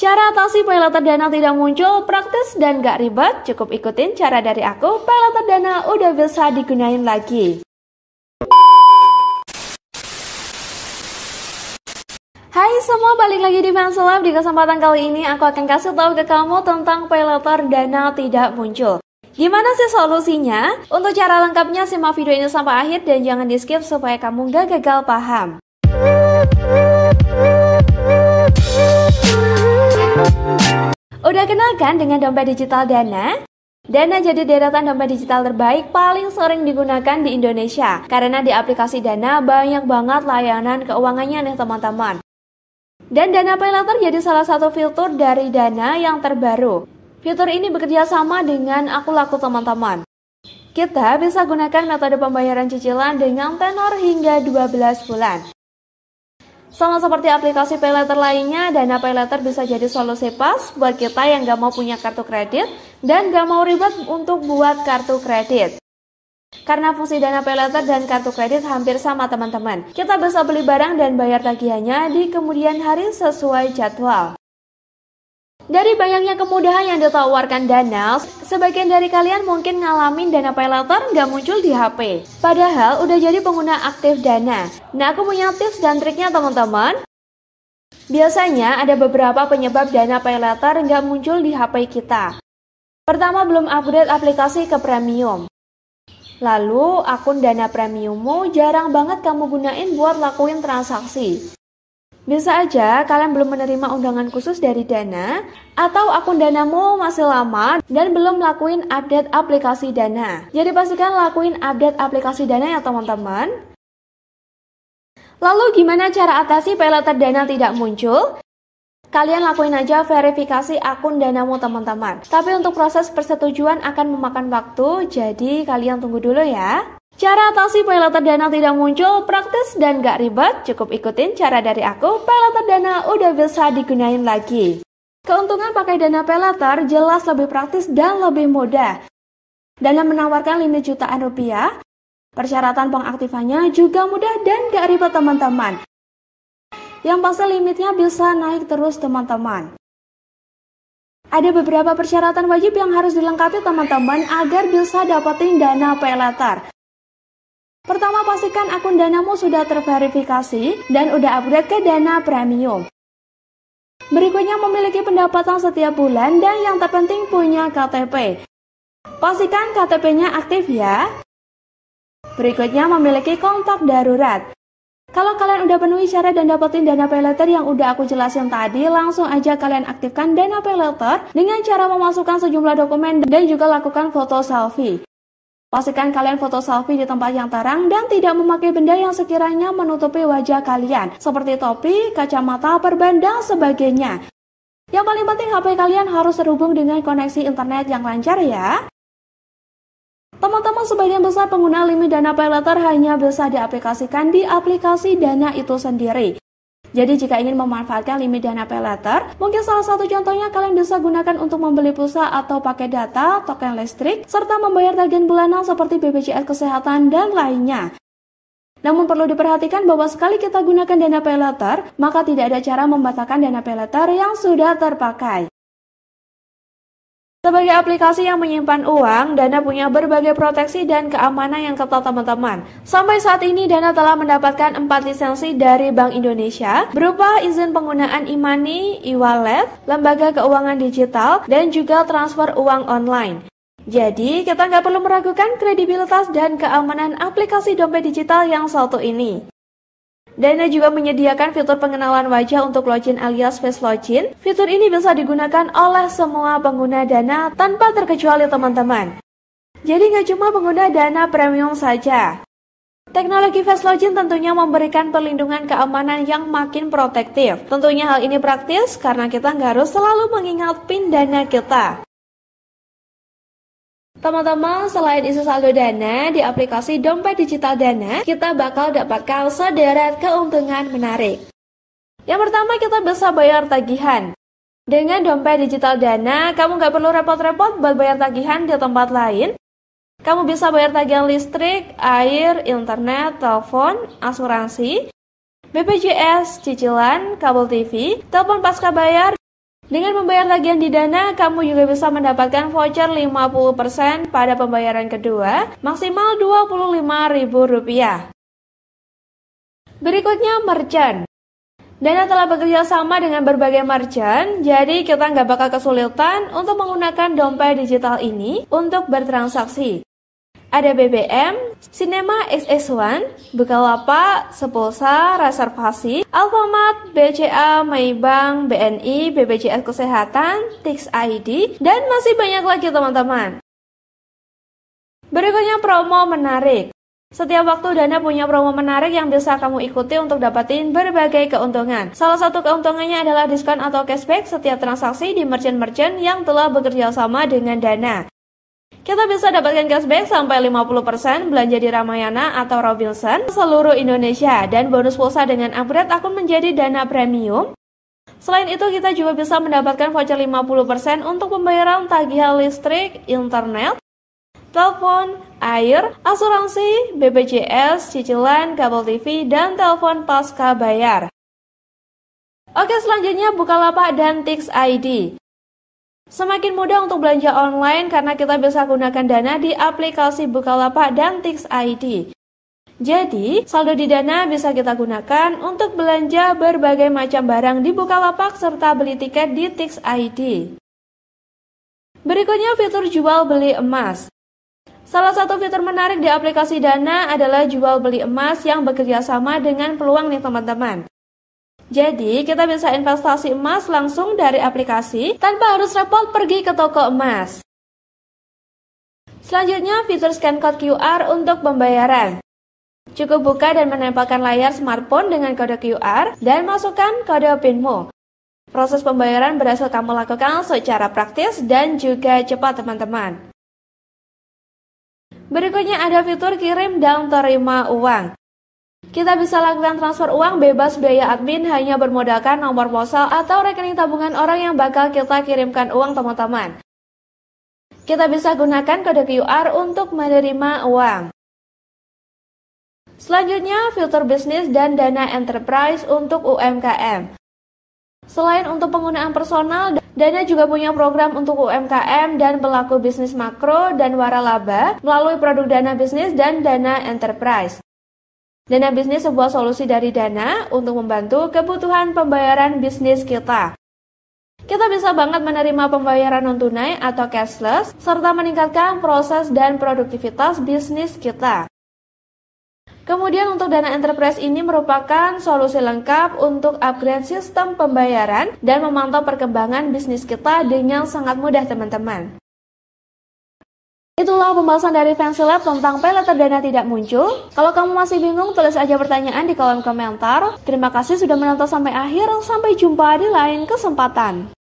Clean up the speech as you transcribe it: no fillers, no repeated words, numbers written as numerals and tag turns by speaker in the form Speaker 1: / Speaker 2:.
Speaker 1: Cara atasi paylater dana tidak muncul, praktis dan gak ribet. Cukup ikutin cara dari aku, paylater dana udah bisa digunain lagi. Hai semua, balik lagi di Fanselab. Di kesempatan kali ini aku akan kasih tahu ke kamu tentang paylater dana tidak muncul. Gimana sih solusinya? Untuk cara lengkapnya simak video ini sampai akhir dan jangan di skip supaya kamu gak gagal paham. Udah kenal kan dengan dompet digital Dana? Dana jadi deretan dompet digital terbaik paling sering digunakan di Indonesia. Karena di aplikasi Dana banyak banget layanan keuangannya nih teman-teman. Dan Dana Paylater jadi salah satu fitur dari Dana yang terbaru. Fitur ini bekerja sama dengan Aku Laku teman-teman. Kita bisa gunakan metode pembayaran cicilan dengan tenor hingga 12 bulan. Sama seperti aplikasi Paylater lainnya, Dana Paylater bisa jadi solusi pas buat kita yang gak mau punya kartu kredit dan gak mau ribet untuk buat kartu kredit. Karena fungsi Dana Paylater dan kartu kredit hampir sama teman-teman. Kita bisa beli barang dan bayar tagihannya di kemudian hari sesuai jadwal. Dari banyaknya kemudahan yang ditawarkan Dana, sebagian dari kalian mungkin ngalamin Dana Paylater nggak muncul di HP. Padahal udah jadi pengguna aktif Dana. Nah, aku punya tips dan triknya teman-teman. Biasanya ada beberapa penyebab Dana Paylater nggak muncul di HP kita. Pertama, belum upgrade aplikasi ke premium. Lalu, akun Dana Premiummu jarang banget kamu gunain buat lakuin transaksi. Bisa aja kalian belum menerima undangan khusus dari Dana, atau akun Danamu masih lama dan belum lakuin update aplikasi Dana. Jadi pastikan lakuin update aplikasi Dana ya teman-teman. Lalu gimana cara atasi paylater Dana tidak muncul? Kalian lakuin aja verifikasi akun Danamu teman-teman. Tapi untuk proses persetujuan akan memakan waktu, jadi kalian tunggu dulu ya. Cara atasi paylater dana tidak muncul, praktis dan gak ribet. Cukup ikutin cara dari aku, paylater dana udah bisa digunain lagi. Keuntungan pakai Dana Paylater jelas lebih praktis dan lebih mudah. Dana menawarkan limit jutaan rupiah. Persyaratan pengaktifannya juga mudah dan gak ribet teman-teman. Yang pasti limitnya bisa naik terus teman-teman. Ada beberapa persyaratan wajib yang harus dilengkapi teman-teman agar bisa dapetin Dana Paylater. Pertama, pastikan akun Danamu sudah terverifikasi dan udah upgrade ke Dana Premium. Berikutnya, memiliki pendapatan setiap bulan dan yang terpenting punya KTP. Pastikan KTP-nya aktif ya. Berikutnya, memiliki kontak darurat. Kalau kalian udah penuhi syarat dan dapetin Dana Paylater yang udah aku jelasin tadi, langsung aja kalian aktifkan Dana Paylater dengan cara memasukkan sejumlah dokumen dan juga lakukan foto selfie. Pastikan kalian foto selfie di tempat yang terang dan tidak memakai benda yang sekiranya menutupi wajah kalian, seperti topi, kacamata, perban, dan sebagainya. Yang paling penting HP kalian harus terhubung dengan koneksi internet yang lancar ya. Teman-teman, sebagian besar pengguna limit Dana Paylater hanya bisa diaplikasikan di aplikasi Dana itu sendiri. Jadi jika ingin memanfaatkan limit Dana Paylater, mungkin salah satu contohnya kalian bisa gunakan untuk membeli pulsa atau paket data, token listrik, serta membayar tagihan bulanan seperti BPJS Kesehatan dan lainnya. Namun perlu diperhatikan bahwa sekali kita gunakan Dana Paylater, maka tidak ada cara membatalkan Dana Paylater yang sudah terpakai. Sebagai aplikasi yang menyimpan uang, Dana punya berbagai proteksi dan keamanan yang ketat teman-teman. Sampai saat ini Dana telah mendapatkan 4 lisensi dari Bank Indonesia berupa izin penggunaan e-money, e-wallet, lembaga keuangan digital, dan juga transfer uang online. Jadi kita nggak perlu meragukan kredibilitas dan keamanan aplikasi dompet digital yang satu ini. Dana juga menyediakan fitur pengenalan wajah untuk login alias face login. Fitur ini bisa digunakan oleh semua pengguna Dana tanpa terkecuali teman-teman. Jadi nggak cuma pengguna Dana Premium saja. Teknologi face login tentunya memberikan perlindungan keamanan yang makin protektif. Tentunya hal ini praktis karena kita nggak harus selalu mengingat PIN Dana kita. Teman-teman, selain isi saldo Dana, di aplikasi Dompet Digital Dana, kita bakal dapatkan sederet keuntungan menarik. Yang pertama, kita bisa bayar tagihan. Dengan Dompet Digital Dana, kamu nggak perlu repot-repot buat bayar tagihan di tempat lain. Kamu bisa bayar tagihan listrik, air, internet, telepon, asuransi, BPJS, cicilan, kabel TV, telepon pasca bayar, Dengan membayar tagihan di Dana, kamu juga bisa mendapatkan voucher 50% pada pembayaran kedua, maksimal Rp25.000. Berikutnya, merchant. Dana telah bekerja sama dengan berbagai merchant, jadi kita nggak bakal kesulitan untuk menggunakan dompet digital ini untuk bertransaksi. Ada BBM, Cinema XX1, Bukalapak, Sepulsa, Reservasi, Alfamart, BCA, Maybank, BNI, BPJS Kesehatan, Tix ID, dan masih banyak lagi teman-teman. Berikutnya promo menarik. Setiap waktu Dana punya promo menarik yang bisa kamu ikuti untuk dapatin berbagai keuntungan. Salah satu keuntungannya adalah diskon atau cashback setiap transaksi di merchant-merchant yang telah bekerja sama dengan Dana. Kita bisa dapatkan cashback sampai 50% belanja di Ramayana atau Robinson seluruh Indonesia dan bonus pulsa dengan upgrade akun menjadi Dana Premium. Selain itu, kita juga bisa mendapatkan voucher 50% untuk pembayaran tagihan listrik, internet, telepon, air, asuransi, BPJS, cicilan, kabel TV, dan telepon pasca bayar. Oke, selanjutnya Bukalapak dan Tix ID. Semakin mudah untuk belanja online karena kita bisa gunakan Dana di aplikasi Bukalapak dan Tix ID. Jadi, saldo di Dana bisa kita gunakan untuk belanja berbagai macam barang di Bukalapak serta beli tiket di Tix ID. Berikutnya fitur jual beli emas. Salah satu fitur menarik di aplikasi Dana adalah jual beli emas yang bekerja sama dengan Peluang nih teman-teman. Jadi, kita bisa investasi emas langsung dari aplikasi tanpa harus repot pergi ke toko emas. Selanjutnya, fitur scan code QR untuk pembayaran. Cukup buka dan menempelkan layar smartphone dengan kode QR dan masukkan kode PIN-mu. Proses pembayaran berhasil kamu lakukan secara praktis dan juga cepat teman-teman. Berikutnya ada fitur kirim dan terima uang. Kita bisa lakukan transfer uang bebas biaya admin hanya bermodalkan nomor ponsel atau rekening tabungan orang yang bakal kita kirimkan uang teman-teman. Kita bisa gunakan kode QR untuk menerima uang. Selanjutnya, fitur bisnis dan Dana Enterprise untuk UMKM. Selain untuk penggunaan personal, Dana juga punya program untuk UMKM dan pelaku bisnis makro dan waralaba melalui produk Dana Bisnis dan Dana Enterprise. Dana Bisnis sebuah solusi dari Dana untuk membantu kebutuhan pembayaran bisnis kita. Kita bisa banget menerima pembayaran non-tunai atau cashless, serta meningkatkan proses dan produktivitas bisnis kita. Kemudian untuk Dana Enterprise ini merupakan solusi lengkap untuk upgrade sistem pembayaran dan memantau perkembangan bisnis kita dengan sangat mudah teman-teman. Itulah pembahasan dari Fancy Lab tentang paylater Dana tidak muncul. Kalau kamu masih bingung, tulis aja pertanyaan di kolom komentar. Terima kasih sudah menonton sampai akhir. Sampai jumpa di lain kesempatan.